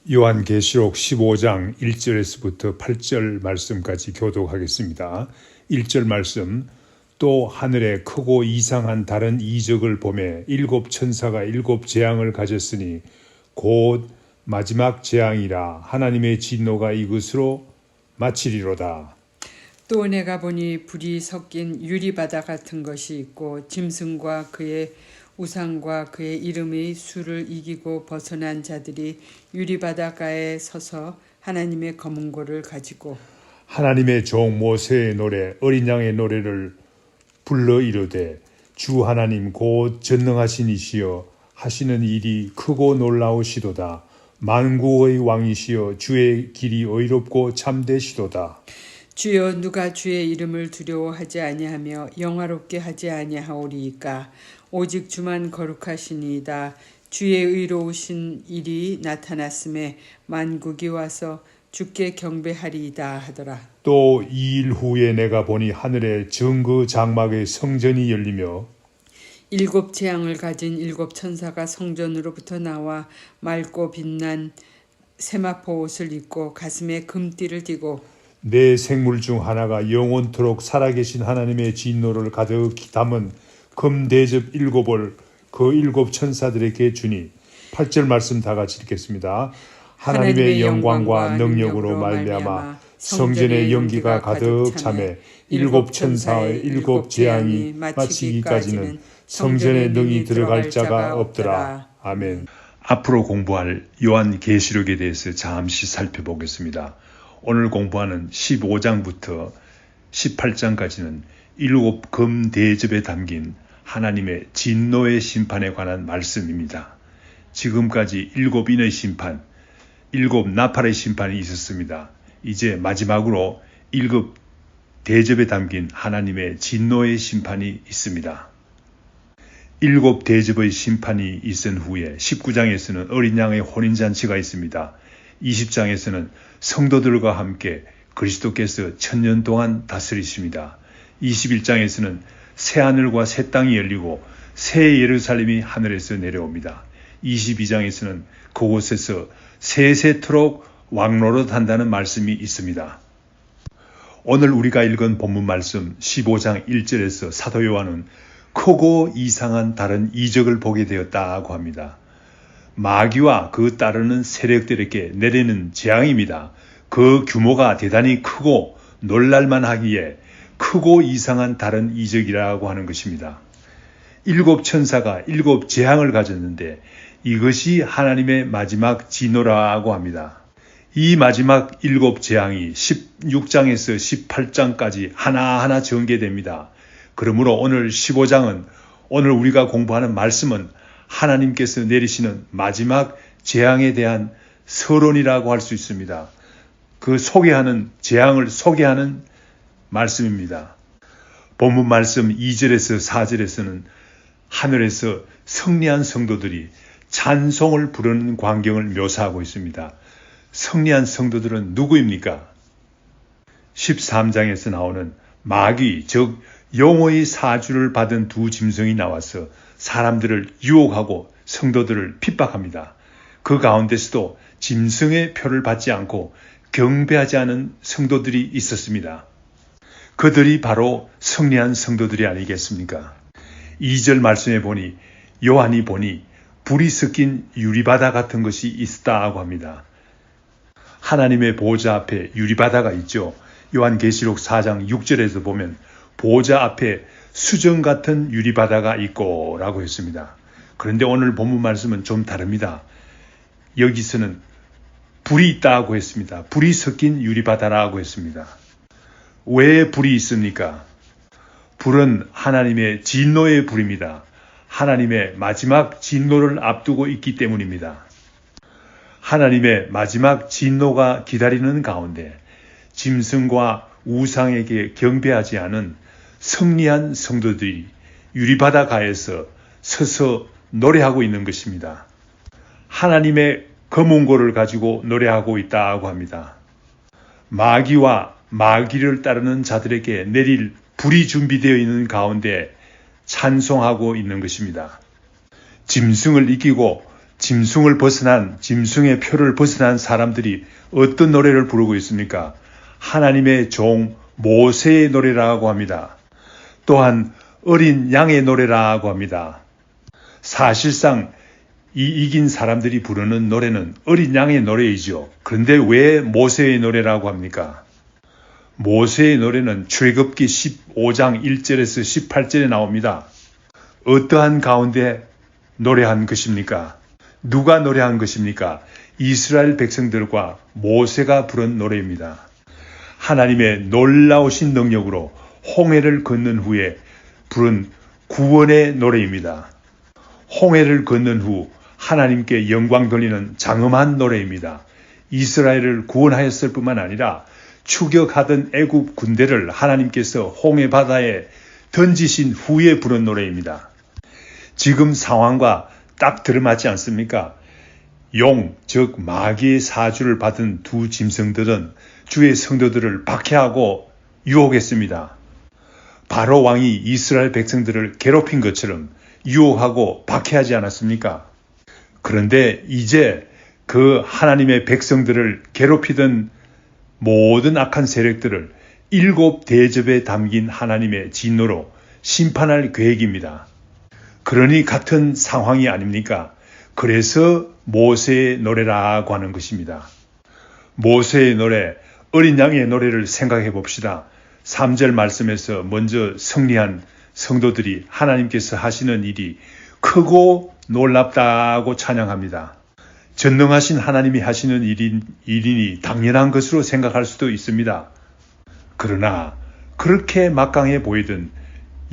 요한계시록 15장 1절에서부터 8절 말씀까지 교독하겠습니다. 1절 말씀, 또 하늘에 크고 이상한 다른 이적을 보매 일곱 천사가 일곱 재앙을 가졌으니 곧 마지막 재앙이라 하나님의 진노가 이것으로 마치리로다. 또 내가 보니 불이 섞인 유리바다 같은 것이 있고 짐승과 그의 우상과 그의 이름의 수를 이기고 벗어난 자들이 유리바닷가에 서서 하나님의 검은고를 가지고 하나님의 종 모세의 노래 어린 양의 노래를 불러 이르되 주 하나님 곧 전능하신 이시여 하시는 일이 크고 놀라우시도다. 만국의 왕이시여 주의 길이 의롭고 참되시도다. 주여 누가 주의 이름을 두려워하지 아니하며 영화롭게 하지 아니하오리이까. 오직 주만 거룩하시니이다. 주의 의로우신 일이 나타났음에 만국이 와서 주께 경배하리이다 하더라. 또 2일 후에 내가 보니 하늘에 정그 장막의 성전이 열리며 일곱 재앙을 가진 일곱 천사가 성전으로부터 나와 맑고 빛난 세마포 옷을 입고 가슴에 금띠를 띠고 네 생물 중 하나가 영원토록 살아계신 하나님의 진노를 가득히 담은 금대접 일곱을 그 일곱 천사들에게 주니 8절 말씀 다 같이 읽겠습니다. 하나님의 영광과 능력으로 말미암아 성전의 연기가 가득 차매 일곱 천사의 일곱 재앙이 마치기까지는 성전에 능히 들어갈 자가 없더라. 아멘. 앞으로 공부할 요한계시록에 대해서 잠시 살펴보겠습니다. 오늘 공부하는 15장부터 18장까지는 일곱 금 대접에 담긴 하나님의 진노의 심판에 관한 말씀입니다. 지금까지 일곱인의 심판, 일곱 나팔의 심판이 있었습니다. 이제 마지막으로 일곱 대접에 담긴 하나님의 진노의 심판이 있습니다. 일곱 대접의 심판이 있은 후에 19장에서는 어린 양의 혼인잔치가 있습니다. 20장에서는 성도들과 함께 그리스도께서 천년 동안 다스리십니다. 21장에서는 새 하늘과 새 땅이 열리고 새 예루살렘이 하늘에서 내려옵니다. 22장에서는 그곳에서 세세토록 왕노릇한다는 말씀이 있습니다. 오늘 우리가 읽은 본문 말씀 15장 1절에서 사도 요한은 크고 이상한 다른 이적을 보게 되었다고 합니다. 마귀와 그 따르는 세력들에게 내리는 재앙입니다. 그 규모가 대단히 크고 놀랄만 하기에 크고 이상한 다른 이적이라고 하는 것입니다. 일곱 천사가 일곱 재앙을 가졌는데 이것이 하나님의 마지막 진노라고 합니다. 이 마지막 일곱 재앙이 16장에서 18장까지 하나하나 전개됩니다. 그러므로 오늘 15장은 오늘 우리가 공부하는 말씀은 하나님께서 내리시는 마지막 재앙에 대한 서론이라고 할 수 있습니다. 그 소개하는 재앙을 소개하는 말씀입니다. 본문 말씀 2절에서 4절에서는 하늘에서 승리한 성도들이 찬송을 부르는 광경을 묘사하고 있습니다. 승리한 성도들은 누구입니까? 13장에서 나오는 마귀, 즉 용의 사주를 받은 두 짐승이 나와서 사람들을 유혹하고 성도들을 핍박합니다. 그 가운데서도 짐승의 표를 받지 않고 경배하지 않은 성도들이 있었습니다. 그들이 바로 승리한 성도들이 아니겠습니까? 2절 말씀에 보니 요한이 보니 불이 섞인 유리바다 같은 것이 있었다고 합니다. 하나님의 보좌 앞에 유리바다가 있죠. 요한계시록 4장 6절에서 보면 보좌 앞에 수정 같은 유리바다가 있고 라고 했습니다. 그런데 오늘 본문 말씀은 좀 다릅니다. 여기서는 불이 있다고 했습니다. 불이 섞인 유리바다라고 했습니다. 왜 불이 있습니까? 불은 하나님의 진노의 불입니다. 하나님의 마지막 진노를 앞두고 있기 때문입니다. 하나님의 마지막 진노가 기다리는 가운데 짐승과 우상에게 경배하지 않은 승리한 성도들이 유리바다가에서 서서 노래하고 있는 것입니다. 하나님의 검은고를 가지고 노래하고 있다고 합니다. 마귀와 마귀를 따르는 자들에게 내릴 불이 준비되어 있는 가운데 찬송하고 있는 것입니다. 짐승을 이기고 짐승의 표를 벗어난 사람들이 어떤 노래를 부르고 있습니까? 하나님의 종 모세의 노래라고 합니다. 또한 어린 양의 노래라고 합니다. 사실상 이 이긴 사람들이 부르는 노래는 어린 양의 노래이죠. 그런데 왜 모세의 노래라고 합니까? 모세의 노래는 출애굽기 15장 1절에서 18절에 나옵니다. 어떠한 가운데 노래한 것입니까? 누가 노래한 것입니까? 이스라엘 백성들과 모세가 부른 노래입니다. 하나님의 놀라우신 능력으로 홍해를 건넌 후에 부른 구원의 노래입니다. 홍해를 건넌 후 하나님께 영광 돌리는 장엄한 노래입니다. 이스라엘을 구원하였을 뿐만 아니라 추격하던 애굽 군대를 하나님께서 홍해 바다에 던지신 후에 부른 노래입니다. 지금 상황과 딱 들어맞지 않습니까? 즉 마귀의 사주를 받은 두 짐승들은 주의 성도들을 박해하고 유혹했습니다. 바로 왕이 이스라엘 백성들을 괴롭힌 것처럼 유혹하고 박해하지 않았습니까? 그런데 이제 그 하나님의 백성들을 괴롭히던 모든 악한 세력들을 7 대접에 담긴 하나님의 진노로 심판할 계획입니다. 그러니 같은 상황이 아닙니까? 그래서 모세의 노래라고 하는 것입니다. 모세의 노래, 어린 양의 노래를 생각해 봅시다. 3절 말씀에서 먼저 승리한 성도들이 하나님께서 하시는 일이 크고 놀랍다고 찬양합니다. 전능하신 하나님이 하시는 일이니 당연한 것으로 생각할 수도 있습니다. 그러나 그렇게 막강해 보이던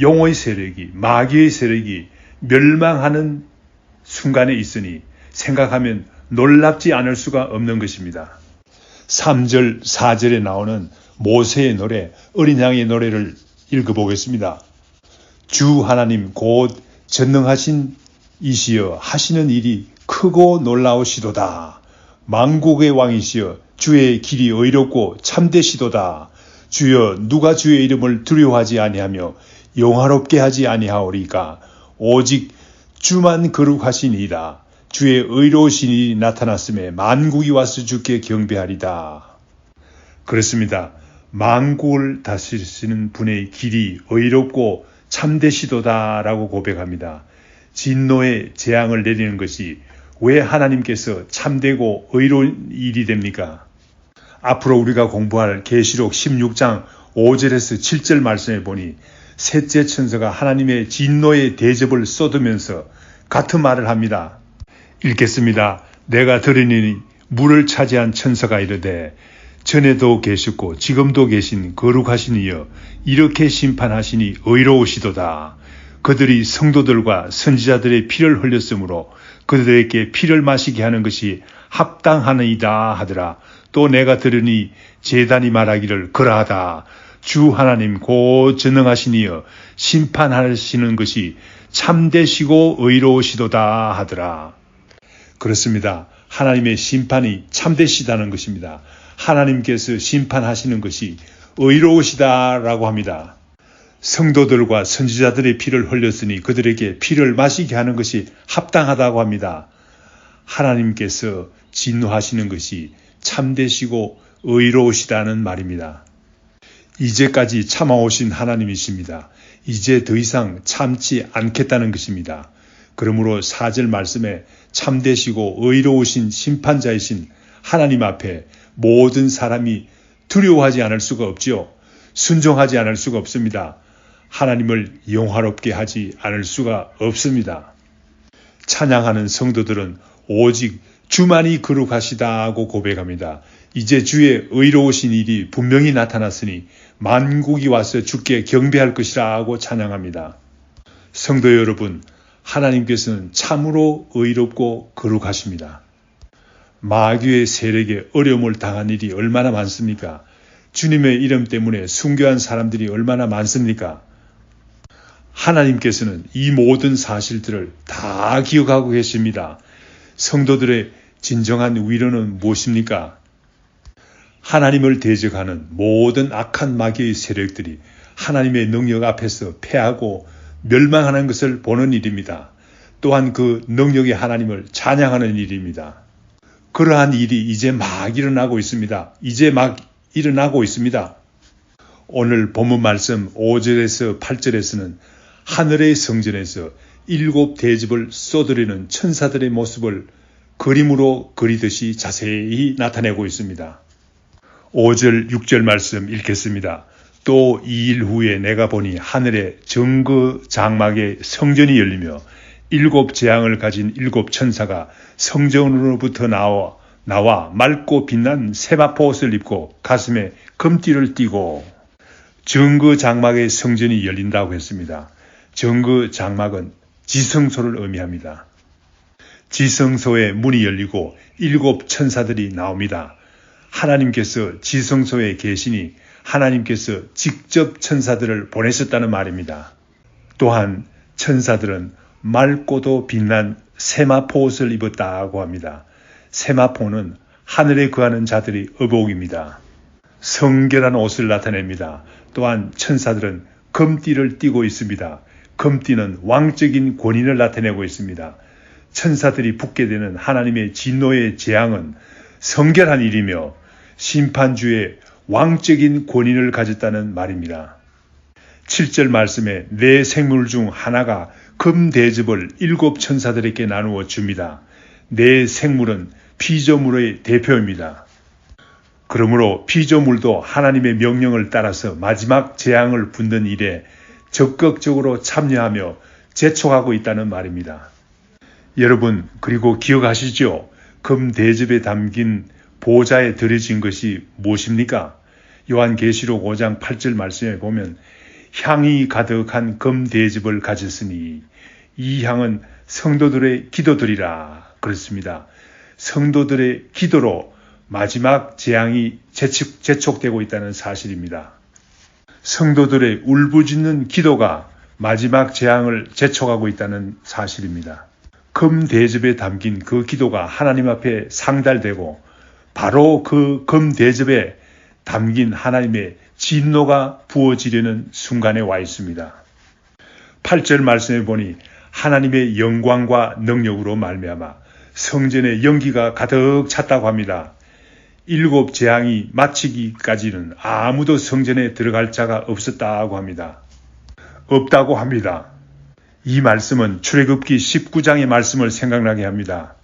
용의 세력이, 마귀의 세력이 멸망하는 순간에 있으니 생각하면 놀랍지 않을 수가 없는 것입니다. 3절, 4절에 나오는 모세의 노래, 어린 양의 노래를 읽어보겠습니다. 주 하나님 곧 전능하신 이시여 하시는 일이 크고 놀라우시도다. 만국의 왕이시여 주의 길이 의롭고 참되시도다. 주여 누가 주의 이름을 두려워하지 아니하며 영화롭게 하지 아니하오리까. 오직 주만 거룩하시니이다. 주의 의로우신 일이 나타났음에 만국이 와서 주께 경배하리다. 그렇습니다. 만국을 다스리시는 분의 길이 의롭고 참되시도다라고 고백합니다. 진노의 재앙을 내리는 것이 왜 하나님께서 참되고 의로운 일이 됩니까? 앞으로 우리가 공부할 계시록 16장 5절에서 7절 말씀에 보니 셋째 천사가 하나님의 진노의 대접을 쏟으면서 같은 말을 합니다. 읽겠습니다. 내가 들으니 물을 차지한 천사가 이르되 전에도 계셨고 지금도 계신 거룩하신 이여 이렇게 심판하시니 의로우시도다. 그들이 성도들과 선지자들의 피를 흘렸으므로 그들에게 피를 마시게 하는 것이 합당하니이다 하더라. 또 내가 들으니 제단이 말하기를 그러하다. 주 하나님 곧 전능하신 이여 심판하시는 것이 참되시고 의로우시도다 하더라. 그렇습니다. 하나님의 심판이 참되시다는 것입니다. 하나님께서 심판하시는 것이 의로우시다라고 합니다. 성도들과 선지자들의 피를 흘렸으니 그들에게 피를 마시게 하는 것이 합당하다고 합니다. 하나님께서 진노하시는 것이 참되시고 의로우시다는 말입니다. 이제까지 참아오신 하나님이십니다. 이제 더 이상 참지 않겠다는 것입니다. 그러므로 4절 말씀에 참되시고 의로우신 심판자이신 하나님 앞에 모든 사람이 두려워하지 않을 수가 없지요. 순종하지 않을 수가 없습니다. 하나님을 영화롭게 하지 않을 수가 없습니다. 찬양하는 성도들은 오직 주만이 거룩하시다고 고백합니다. 이제 주의 의로우신 일이 분명히 나타났으니 만국이 와서 주께 경배할 것이라고 찬양합니다. 성도 여러분, 하나님께서는 참으로 의롭고 거룩하십니다. 마귀의 세력에 어려움을 당한 일이 얼마나 많습니까? 주님의 이름 때문에 순교한 사람들이 얼마나 많습니까? 하나님께서는 이 모든 사실들을 다 기억하고 계십니다. 성도들의 진정한 위로는 무엇입니까? 하나님을 대적하는 모든 악한 마귀의 세력들이 하나님의 능력 앞에서 패하고 멸망하는 것을 보는 일입니다. 또한 그 능력의 하나님을 찬양하는 일입니다. 그러한 일이 이제 막 일어나고 있습니다. 오늘 본문 말씀 5절에서 8절에서는 하늘의 성전에서 7 대접을 쏟으려는 천사들의 모습을 그림으로 그리듯이 자세히 나타내고 있습니다. 5절, 6절 말씀 읽겠습니다. 또 2일 후에 내가 보니 하늘에 정그 장막의 성전이 열리며 7 재앙을 가진 7 천사가 성전으로부터 나와 맑고 빛난 세마포 옷을 입고 가슴에 금띠를 띠고 정그 장막의 성전이 열린다고 했습니다. 정그 장막은 지성소를 의미합니다. 지성소의 문이 열리고 7 천사들이 나옵니다. 하나님께서 지성소에 계시니 하나님께서 직접 천사들을 보내셨다는 말입니다. 또한 천사들은 맑고도 빛난 세마포 옷을 입었다고 합니다. 세마포는 하늘에 거하는 자들의 의복입니다. 성결한 옷을 나타냅니다. 또한 천사들은 금띠를 띠고 있습니다. 금띠는 왕적인 권위를 나타내고 있습니다. 천사들이 붙게 되는 하나님의 진노의 재앙은 성결한 일이며 심판주의 왕적인 권위를 가졌다는 말입니다. 7절 말씀에 내 생물 중 하나가 금 대접을 7 천사들에게 나누어 줍니다. 내 생물은 피조물의 대표입니다. 그러므로 피조물도 하나님의 명령을 따라서 마지막 재앙을 붓는 일에 적극적으로 참여하며 재촉하고 있다는 말입니다. 여러분, 그리고 기억하시죠? 금 대접에 담긴 보좌에 들여진 것이 무엇입니까? 요한계시록 5장 8절 말씀에 보면 향이 가득한 금 대접을 가졌으니 이 향은 성도들의 기도들이라 그렇습니다. 성도들의 기도로 마지막 재앙이 재촉되고 있다는 사실입니다. 성도들의 울부짖는 기도가 마지막 재앙을 재촉하고 있다는 사실입니다. 금 대접에 담긴 그 기도가 하나님 앞에 상달되고 바로 그 금 대접에 담긴 하나님의 진노가 부어지려는 순간에 와 있습니다. 8절 말씀에 보니 하나님의 영광과 능력으로 말미암아 성전에 연기가 가득 찼다고 합니다. 7 재앙이 마치기까지는 아무도 성전에 들어갈 자가 없었다고 합니다. 이 말씀은 출애굽기 19장의 말씀을 생각나게 합니다.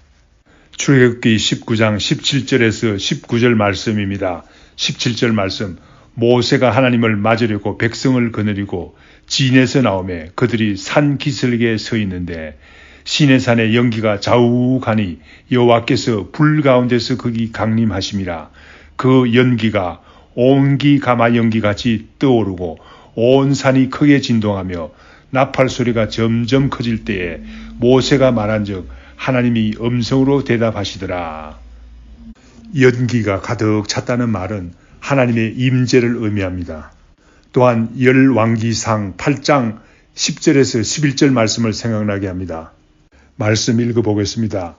출애굽기 19장 17절에서 19절 말씀입니다. 17절 말씀, 모세가 하나님을 맞으려고 백성을 거느리고 진에서 나오매 그들이 산 기슭에 서 있는데 시내산의 연기가 자욱하니 여호와께서 불 가운데서 거기 강림하심이라. 그 연기가 온기 가마 연기같이 떠오르고 온 산이 크게 진동하며 나팔 소리가 점점 커질 때에 모세가 말한즉 하나님이 음성으로 대답하시더라. 연기가 가득 찼다는 말은 하나님의 임재를 의미합니다. 또한 열왕기상 8장 10절에서 11절 말씀을 생각나게 합니다. 말씀 읽어보겠습니다.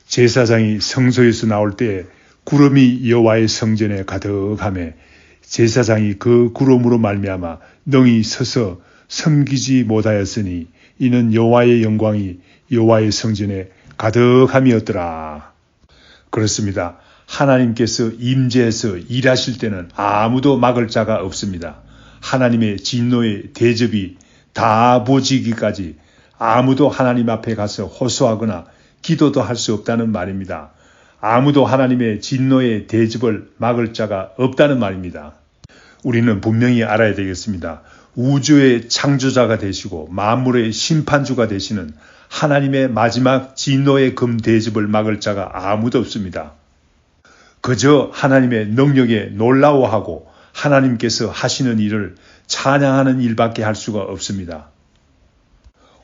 제사장이 성소에서 나올 때 구름이 여호와의 성전에 가득하매 제사장이 그 구름으로 말미암아 능히 서서 섬기지 못하였으니 이는 여호와의 영광이 여호와의 성전에 가득함이었더라. 그렇습니다. 하나님께서 임재해서 일하실 때는 아무도 막을 자가 없습니다. 하나님의 진노의 대접이 다 부어지기까지 아무도 하나님 앞에 가서 호소하거나 기도도 할 수 없다는 말입니다. 아무도 하나님의 진노의 대접을 막을 자가 없다는 말입니다. 우리는 분명히 알아야 되겠습니다. 우주의 창조자가 되시고 만물의 심판주가 되시는 하나님의 마지막 진노의 금 대접을 막을 자가 아무도 없습니다. 그저 하나님의 능력에 놀라워하고 하나님께서 하시는 일을 찬양하는 일밖에 할 수가 없습니다.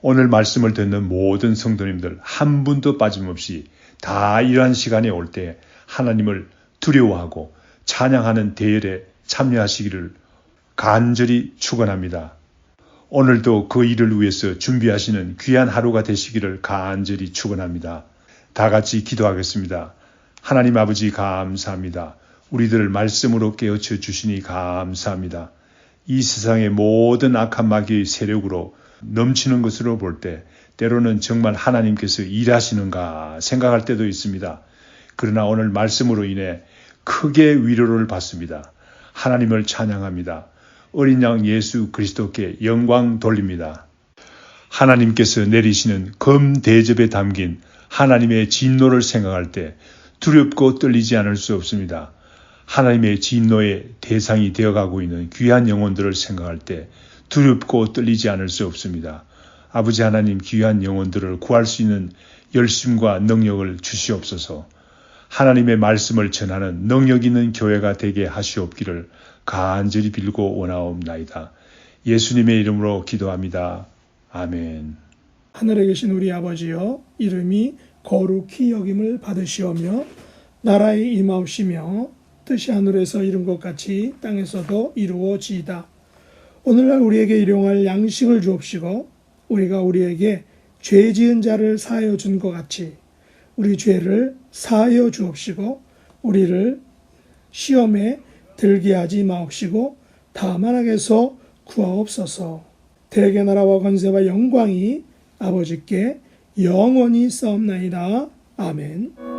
오늘 말씀을 듣는 모든 성도님들 한 분도 빠짐없이 다 이러한 시간에 올 때 하나님을 두려워하고 찬양하는 대열에 참여하시기를 간절히 축원합니다. 오늘도 그 일을 위해서 준비하시는 귀한 하루가 되시기를 간절히 축원합니다. 다 같이 기도하겠습니다. 하나님 아버지 감사합니다. 우리들을 말씀으로 깨우쳐 주시니 감사합니다. 이 세상의 모든 악한 마귀의 세력으로 넘치는 것으로 볼 때 때로는 정말 하나님께서 일하시는가 생각할 때도 있습니다. 그러나 오늘 말씀으로 인해 크게 위로를 받습니다. 하나님을 찬양합니다. 어린 양 예수 그리스도께 영광 돌립니다. 하나님께서 내리시는 검 대접에 담긴 하나님의 진노를 생각할 때 두렵고 떨리지 않을 수 없습니다. 하나님의 진노의 대상이 되어가고 있는 귀한 영혼들을 생각할 때 두렵고 떨리지 않을 수 없습니다. 아버지 하나님, 귀한 영혼들을 구할 수 있는 열심과 능력을 주시옵소서. 하나님의 말씀을 전하는 능력 있는 교회가 되게 하시옵기를 간절히 빌고 원하옵나이다. 예수님의 이름으로 기도합니다. 아멘. 하늘에 계신 우리 아버지여, 이름이 거룩히 여김을 받으시오며 나라의 임하옵시며 뜻이 하늘에서 이룬 것 같이 땅에서도 이루어지이다. 오늘날 우리에게 일용할 양식을 주옵시고 우리가 우리에게 죄 지은 자를 사하여 준 것 같이 우리 죄를 사하여 주옵시고 우리를 시험에 들게 하지 마옵시고 다만 악에서 구하옵소서. 대개 나라와 권세와 영광이 아버지께 영원히 싸움나이다. 아멘.